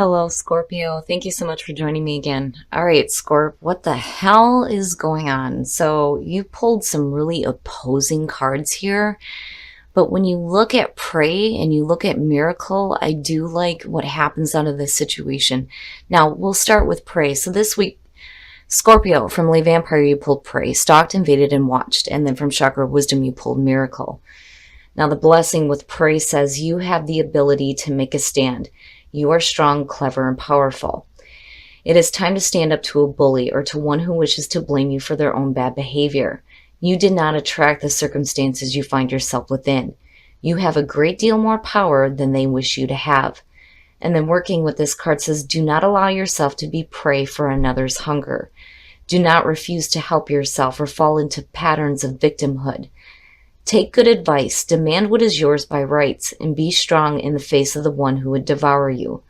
Hello, Scorpio. Thank you so much for joining me again. All right, Scorp, what the hell is going on? So, you pulled some really opposing cards here, but when you look at Pray and you look at Miracle, I do like what happens out of this situation. Now, we'll start with Pray. So, this week, Scorpio, from Lay Vampire, you pulled Pray, Stalked, Invaded, and Watched. And then from Chakra Wisdom, you pulled Miracle. Now, the blessing with Pray says you have the ability to make a stand. You are strong, clever, and powerful. It is time to stand up to a bully or to one who wishes to blame you for their own bad behavior. You did not attract the circumstances you find yourself within. You have a great deal more power than they wish you to have. And then working with this card says, do not allow yourself to be prey for another's hunger. Do not refuse to help yourself or fall into patterns of victimhood. Take good advice, demand what is yours by rights, and be strong in the face of the one who would devour you.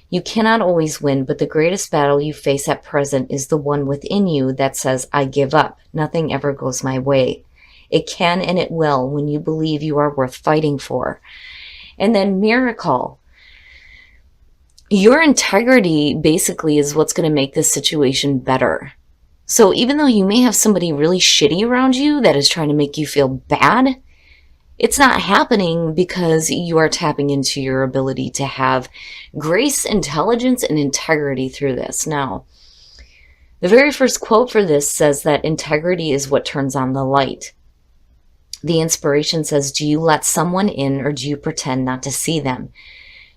You cannot always win, but the greatest battle you face at present is the one within you that says, I give up. Nothing ever goes my way. It can and it will when you believe you are worth fighting for. And then Miracle. Your integrity basically is what's going to make this situation better. So even though you may have somebody really shitty around you that is trying to make you feel bad, it's not happening because you are tapping into your ability to have grace, intelligence, and integrity through this. Now, the very first quote for this says that integrity is what turns on the light. The inspiration says, do you let someone in or do you pretend not to see them?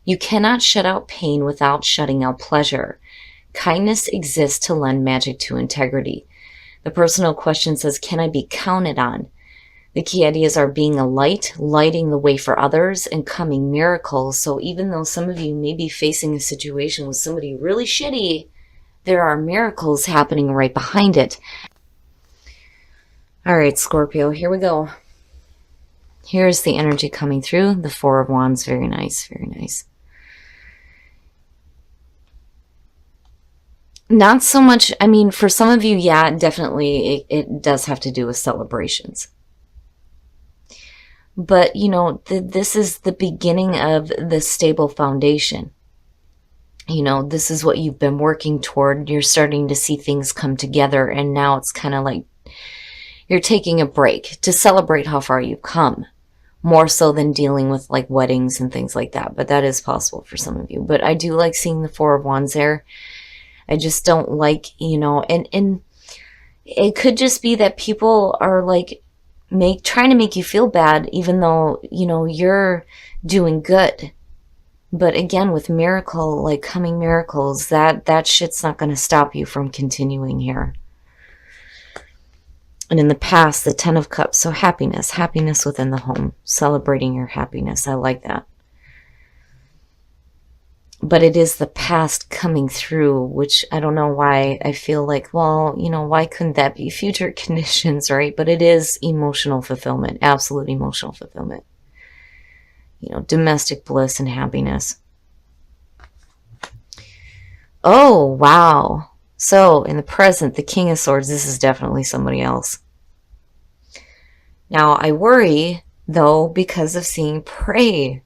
You cannot shut out pain without shutting out pleasure. Kindness exists to lend magic to integrity. The personal question says, can I be counted on? The key ideas are being a light, lighting the way for others, and coming miracles. So even though some of you may be facing a situation with somebody really shitty, there are miracles happening right behind it. All right, Scorpio, here we go. Here's the energy coming through. The Four of Wands, very nice, very nice. Not so much, I mean, for some of you, yeah, definitely it does have to do with celebrations. But, you know, this is the beginning of the stable foundation. You know, this is what you've been working toward. You're starting to see things come together, and now it's kind of like you're taking a break to celebrate how far you've come, more so than dealing with like weddings and things like that. But that is possible for some of you. But I do like seeing the Four of Wands there. I just don't like, you know, and it could just be that people are like trying to make you feel bad, even though, you know, you're doing good. But again, with miracle, like coming miracles, that shit's not going to stop you from continuing here. And in the past, the Ten of Cups, so happiness within the home, celebrating your happiness. I like that. But it is the past coming through, which I don't know why I feel like, well, you know, why couldn't that be future conditions, right? But it is emotional fulfillment, absolute emotional fulfillment. You know, domestic bliss and happiness. Oh, wow. So in the present, the King of Swords, this is definitely somebody else. Now, I worry, though, because of seeing Pray.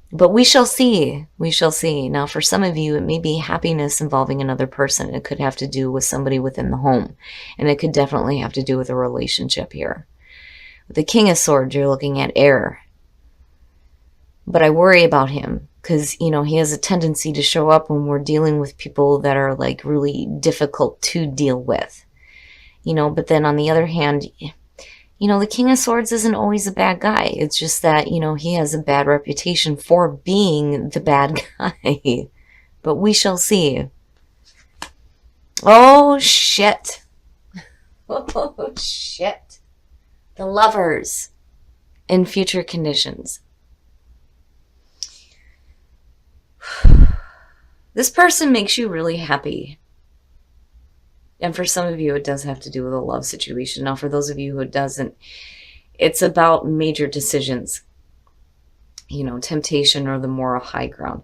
But we shall see. We shall see. Now, for some of you, it may be happiness involving another person. It could have to do with somebody within the home. And it could definitely have to do with a relationship here. With the King of Swords, you're looking at air. But I worry about him because, you know, he has a tendency to show up when we're dealing with people that are like really difficult to deal with. You know, but then on the other hand, you know, the King of Swords isn't always a bad guy. It's just that, you know, he has a bad reputation for being the bad guy. But we shall see. Oh, shit. Oh, shit. The Lovers in future conditions. This person makes you really happy. And for some of you, it does have to do with a love situation. Now, for those of you who it doesn't, it's about major decisions. You know, temptation or the moral high ground.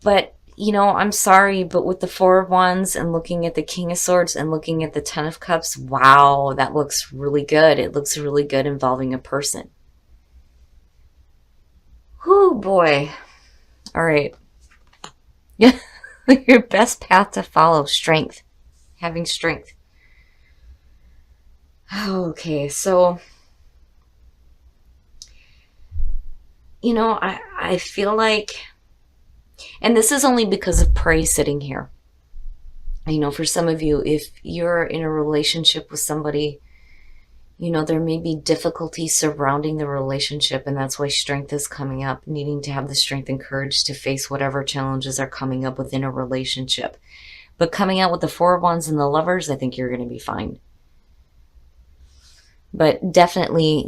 But, you know, I'm sorry, but with the Four of Wands and looking at the King of Swords and looking at the Ten of Cups, wow, that looks really good. It looks really good involving a person. Whoo, boy. All right. Yeah. Your best path to follow, strength. Having strength. Okay, so, I feel like, and this is only because of prey sitting here. For some of you, if you're in a relationship with somebody, there may be difficulty surrounding the relationship, and that's why strength is coming up, needing to have the strength and courage to face whatever challenges are coming up within a relationship. But coming out with the Four of Wands and the Lovers, I think you're going to be fine. But definitely,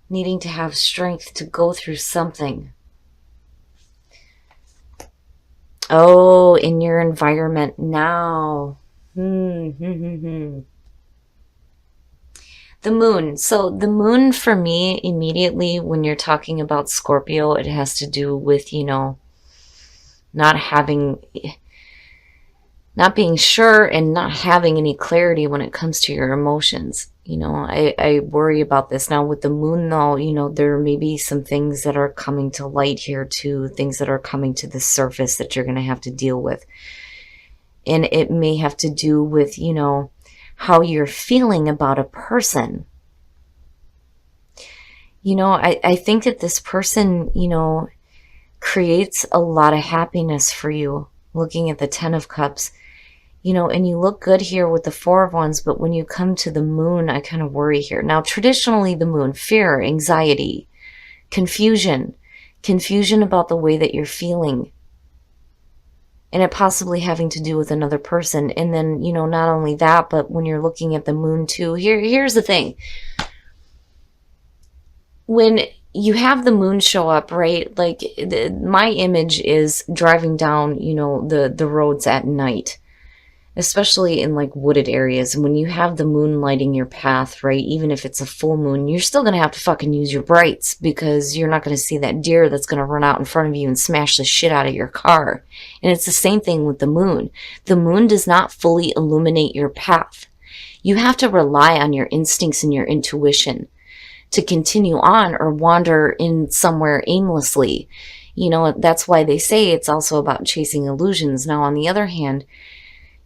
needing to have strength to go through something. Oh, in your environment now. The moon. So the moon for me, immediately when you're talking about Scorpio, it has to do with, not being sure and not having any clarity when it comes to your emotions. I worry about this. Now with the moon though, there may be some things that are coming to light here too, things that are coming to the surface that you're going to have to deal with. And it may have to do with, how you're feeling about a person. I think that this person, creates a lot of happiness for you, looking at the Ten of Cups. And you look good here with the Four of Wands, but when you come to the moon, I kind of worry here. Now, traditionally, the moon, fear, anxiety, confusion about the way that you're feeling, and it possibly having to do with another person. And then, not only that, but when you're looking at the moon too, here's the thing. When you have the moon show up, right? Like my image is driving down, the roads at night, especially in like wooded areas. And when you have the moon lighting your path, right, even if it's a full moon, you're still going to have to fucking use your brights, because you're not going to see that deer that's going to run out in front of you and smash the shit out of your car. And it's the same thing with the moon. The moon does not fully illuminate your path. You have to rely on your instincts and your intuition to continue on, or wander in somewhere aimlessly. That's why they say it's also about chasing illusions. Now, on the other hand,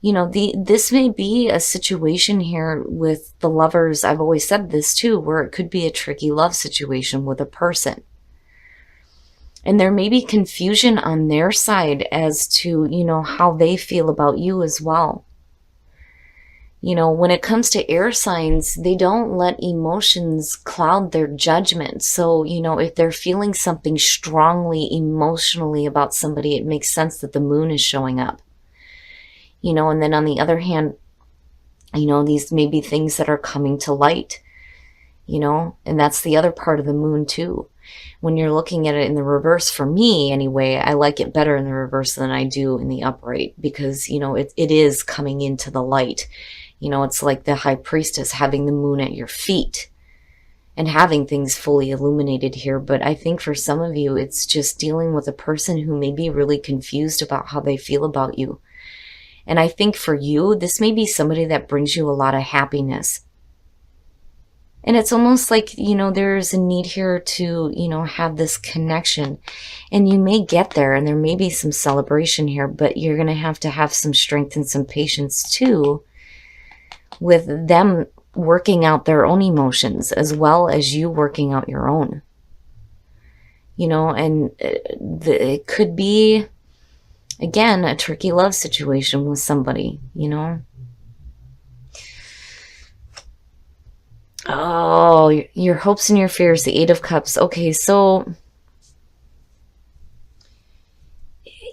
this may be a situation here with the Lovers. I've always said this too, where it could be a tricky love situation with a person. And there may be confusion on their side as to, how they feel about you as well. When it comes to air signs, they don't let emotions cloud their judgment. So, if they're feeling something strongly emotionally about somebody, it makes sense that the moon is showing up. And then on the other hand, these may be things that are coming to light, and that's the other part of the moon too. When you're looking at it in the reverse, for me anyway, I like it better in the reverse than I do in the upright, because, it is coming into the light. It's like the high priestess having the moon at your feet and having things fully illuminated here. But I think for some of you, it's just dealing with a person who may be really confused about how they feel about you. And I think for you, this may be somebody that brings you a lot of happiness. And it's almost like, there's a need here to, have this connection. And you may get there, and there may be some celebration here, but you're going to have some strength and some patience too, with them working out their own emotions as well as you working out your own. And it could be, again, a tricky love situation with somebody, Oh, your hopes and your fears, the Eight of Cups. Okay, so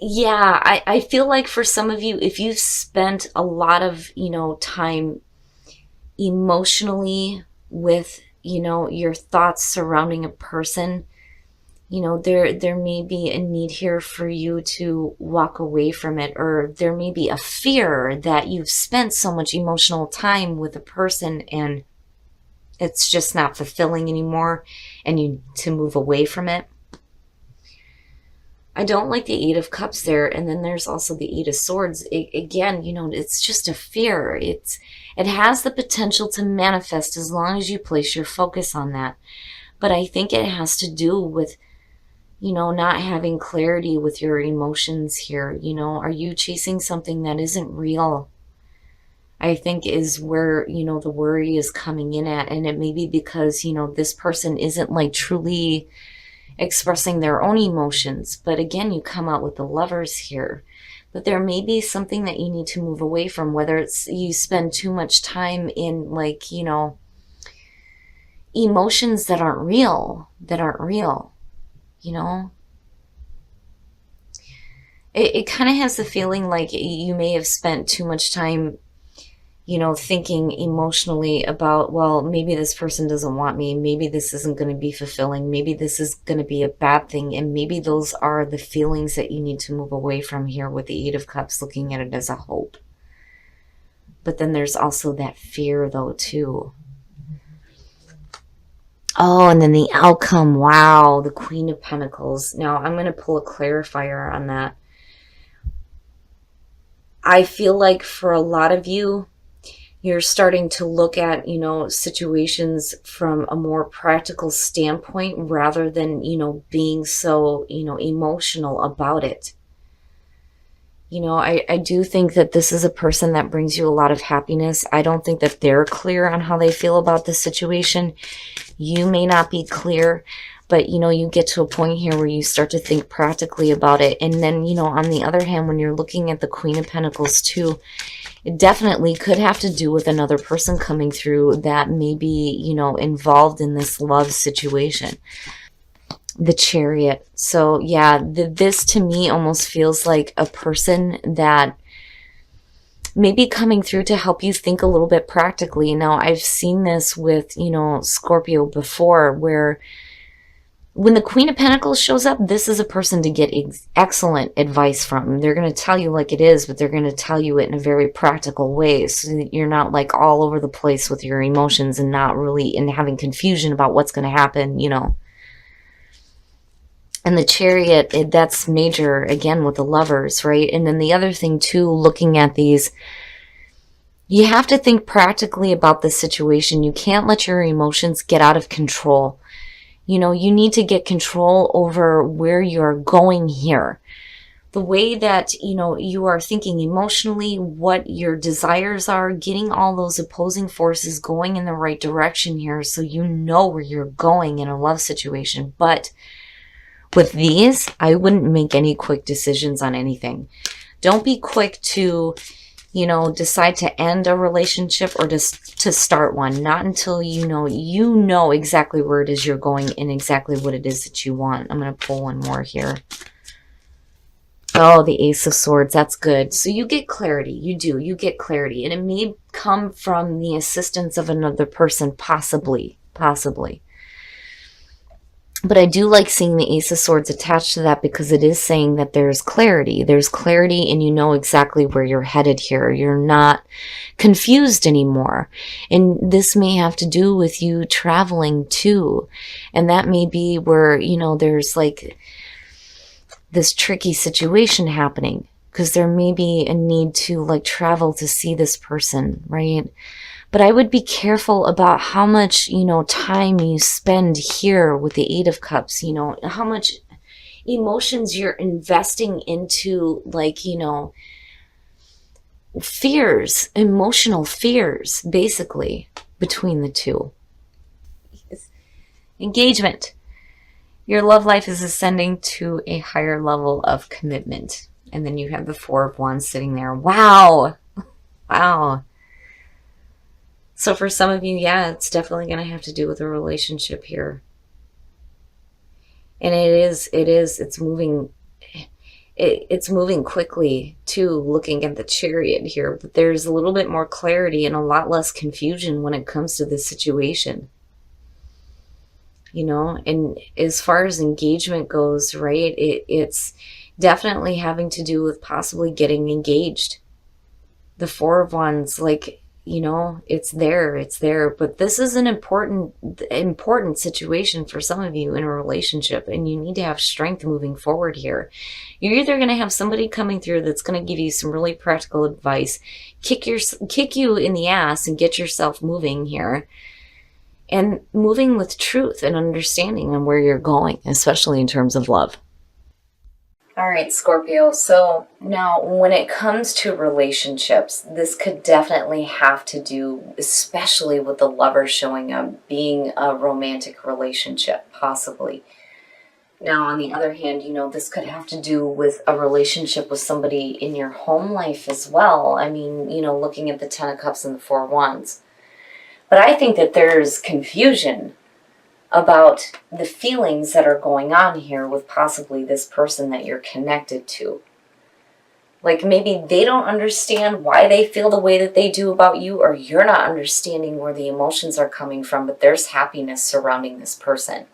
yeah, I feel like for some of you, if you've spent a lot of, time emotionally with, your thoughts surrounding a person, there may be a need here for you to walk away from it, or there may be a fear that you've spent so much emotional time with a person and it's just not fulfilling anymore, and you need to move away from it. I don't like the Eight of Cups there. And then there's also the Eight of Swords. Again, it's just a fear. It has the potential to manifest as long as you place your focus on that. But I think it has to do with, not having clarity with your emotions here. Are you chasing something that isn't real? I think is where, the worry is coming in at. And it may be because, this person isn't like truly expressing their own emotions. But again, you come out with the Lovers here. But there may be something that you need to move away from, whether it's you spend too much time in like, emotions that aren't real, you know? It kind of has the feeling like you may have spent too much time, thinking emotionally about, well, maybe this person doesn't want me. Maybe this isn't going to be fulfilling. Maybe this is going to be a bad thing. And maybe those are the feelings that you need to move away from here with the Eight of Cups, looking at it as a hope. But then there's also that fear, though, too. Oh, and then the outcome. Wow, the Queen of Pentacles. Now, I'm going to pull a clarifier on that. I feel like for a lot of you, you're starting to look at, situations from a more practical standpoint rather than, being so, emotional about it. I do think that this is a person that brings you a lot of happiness. I don't think that they're clear on how they feel about this situation. You may not be clear, but, you get to a point here where you start to think practically about it. And then, on the other hand, when you're looking at the Queen of Pentacles too, it definitely could have to do with another person coming through that may be, involved in this love situation. The Chariot. So yeah, this to me almost feels like a person that may be coming through to help you think a little bit practically. Now, I've seen this with, Scorpio before, where when the Queen of Pentacles shows up, this is a person to get excellent advice from. They're going to tell you like it is, but they're going to tell you it in a very practical way so that you're not like all over the place with your emotions and not really and having confusion about what's going to happen, And the Chariot, that's major, again, with the Lovers, right? And then the other thing, too, looking at these, you have to think practically about this situation. You can't let your emotions get out of control. You need to get control over where you're going here. The way that, you are thinking emotionally, what your desires are, getting all those opposing forces going in the right direction here so you know where you're going in a love situation. But with these, I wouldn't make any quick decisions on anything. Don't be quick to, decide to end a relationship or to start one. Not until you know exactly where it is you're going and exactly what it is that you want. I'm going to pull one more here. Oh, the Ace of Swords. That's good. So you get clarity. You do. You get clarity. And it may come from the assistance of another person, possibly. But I do like seeing the Ace of Swords attached to that because it is saying that there's clarity. There's clarity and you know exactly where you're headed here. You're not confused anymore. And this may have to do with you traveling too. And that may be where, there's like this tricky situation happening because there may be a need to like travel to see this person, right? But I would be careful about how much, time you spend here with the Eight of Cups, how much emotions you're investing into, like, fears, emotional fears, basically, between the two. Engagement. Your love life is ascending to a higher level of commitment. And then you have the Four of Wands sitting there. Wow. Wow. So for some of you, yeah, it's definitely going to have to do with a relationship here. And it's moving quickly too, looking at the Chariot here, but there's a little bit more clarity and a lot less confusion when it comes to this situation. And as far as engagement goes, right, it's definitely having to do with possibly getting engaged. The Four of Wands, like, it's there, but this is an important situation for some of you in a relationship, and you need to have strength moving forward here. You're either going to have somebody coming through that's going to give you some really practical advice, kick you in the ass and get yourself moving here, and moving with truth and understanding on where you're going, especially in terms of love. All right, Scorpio. So now when it comes to relationships, this could definitely have to do, especially with the lover showing up, being a romantic relationship, possibly. Now, on the other hand, this could have to do with a relationship with somebody in your home life as well. I mean, looking at the Ten of Cups and the Four of Wands. But I think that there's confusion about the feelings that are going on here with possibly this person that you're connected to. Like maybe they don't understand why they feel the way that they do about you, or you're not understanding where the emotions are coming from, but there's happiness surrounding this person.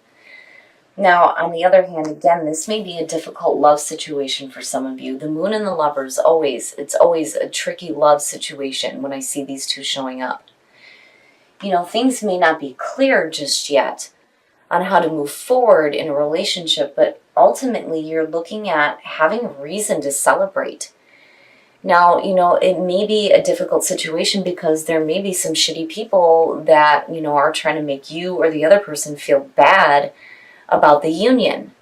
Now, on the other hand, again, this may be a difficult love situation for some of you. The Moon and the Lovers, it's always a tricky love situation when I see these two showing up. Things may not be clear just yet on how to move forward in a relationship, but ultimately you're looking at having a reason to celebrate. Now, it may be a difficult situation because there may be some shitty people that, are trying to make you or the other person feel bad about the union.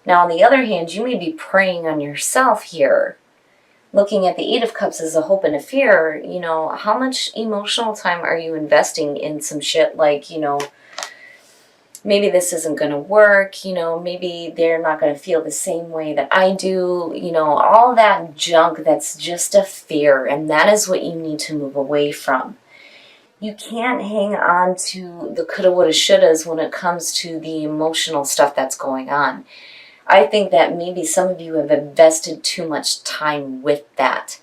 Now, on the other hand, you may be preying on yourself here. Looking at the Eight of Cups as a hope and a fear, how much emotional time are you investing in some shit like, maybe this isn't going to work, maybe they're not going to feel the same way that I do, all that junk that's just a fear, and that is what you need to move away from. You can't hang on to the coulda, woulda, shouldas when it comes to the emotional stuff that's going on. I think that maybe some of you have invested too much time with that,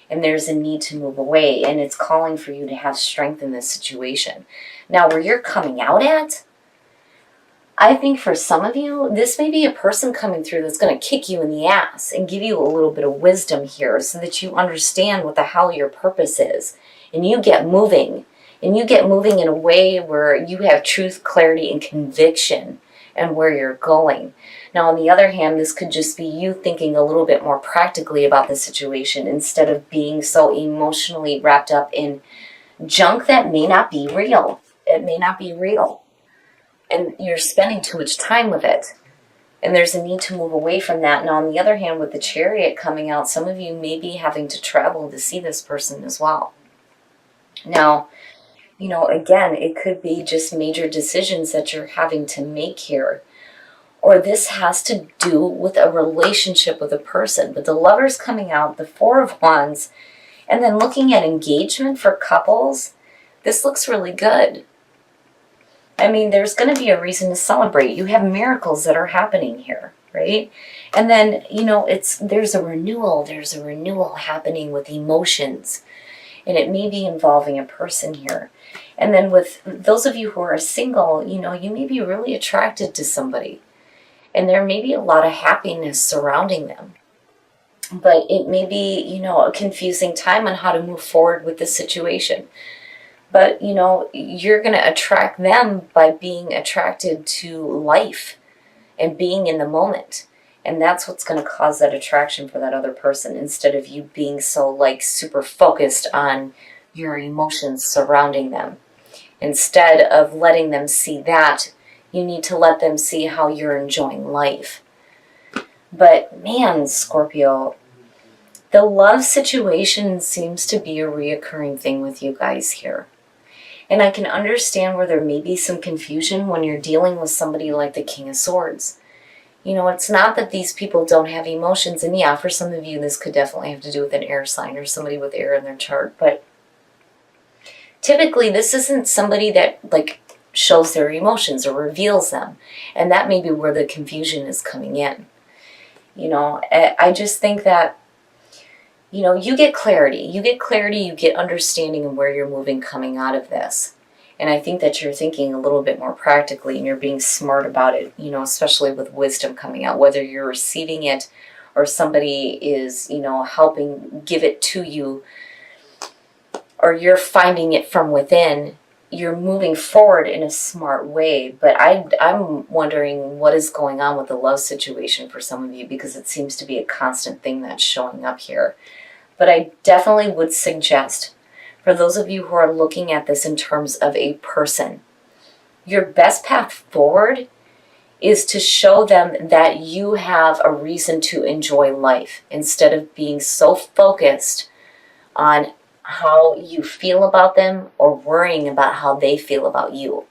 and there's a need to move away, and it's calling for you to have strength in this situation. Now, where you're coming out at, I think for some of you, this may be a person coming through that's going to kick you in the ass and give you a little bit of wisdom here so that you understand what the hell your purpose is, and you get moving. And you get moving in a way where you have truth, clarity, and conviction and where you're going. Now, on the other hand, this could just be you thinking a little bit more practically about the situation instead of being so emotionally wrapped up in junk that may not be real. It may not be real. And you're spending too much time with it. And there's a need to move away from that. Now, on the other hand, with the Chariot coming out, some of you may be having to travel to see this person as well. Now, again, it could be just major decisions that you're having to make here. Or this has to do with a relationship with a person. But the Lovers coming out, the Four of Wands, and then looking at engagement for couples, this looks really good. I mean, there's going to be a reason to celebrate. You have miracles that are happening here, right? And then, there's a renewal happening with emotions. And it may be involving a person here. And then with those of you who are single, you may be really attracted to somebody. And there may be a lot of happiness surrounding them. But it may be, a confusing time on how to move forward with the situation. But, you're going to attract them by being attracted to life and being in the moment. And that's what's going to cause that attraction for that other person instead of you being so super focused on your emotions surrounding them. Instead of letting them see that, you need to let them see how you're enjoying life. But man, Scorpio, the love situation seems to be a reoccurring thing with you guys here. And I can understand where there may be some confusion when you're dealing with somebody like the King of Swords. It's not that these people don't have emotions, and yeah, for some of you, this could definitely have to do with an air sign or somebody with air in their chart, but typically this isn't somebody that, shows their emotions or reveals them, and that may be where the confusion is coming in. I just think that, you get clarity, you get understanding of where you're moving coming out of this. And I think that you're thinking a little bit more practically and you're being smart about it, especially with wisdom coming out, whether you're receiving it or somebody is, helping give it to you, or you're finding it from within. You're moving forward in a smart way. But I'm wondering what is going on with the love situation for some of you, because it seems to be a constant thing that's showing up here. But I definitely would suggest, for those of you who are looking at this in terms of a person, Your best path forward is to show them that you have a reason to enjoy life instead of being so focused on how you feel about them or worrying about how they feel about you.